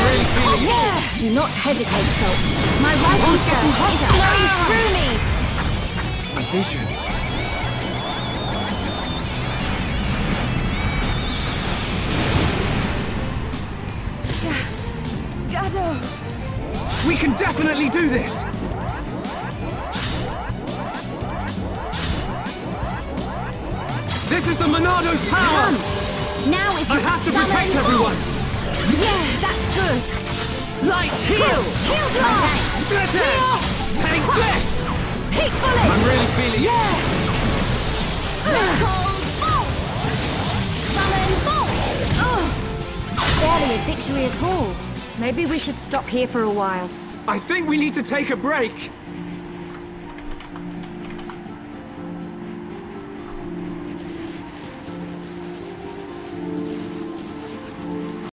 really feeling it. Yeah! Do not hesitate, Schultz. My right is getting hotter. Flowing through me. A vision. Gado! We can definitely do this! This is the Monado's power! Come. Now is the I have to protect summon. everyone! Yeah, that's good. Light heal! Heal blast! Split it! Take this! Peak bullet! I'm really feeling it! Cold bolt! Summon bolt! Oh. Barely a victory at all. Maybe we should stop here for a while. I think we need to take a break!